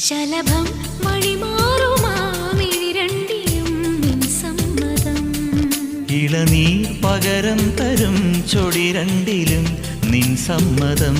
ശലഭം വഴിമാറുമാമിഴിരണ്ടിലും നിൻ സമ്മതം. ഇളനീർ പകരം തരും ചൊടി രണ്ടിലും നിൻ സമ്മതം.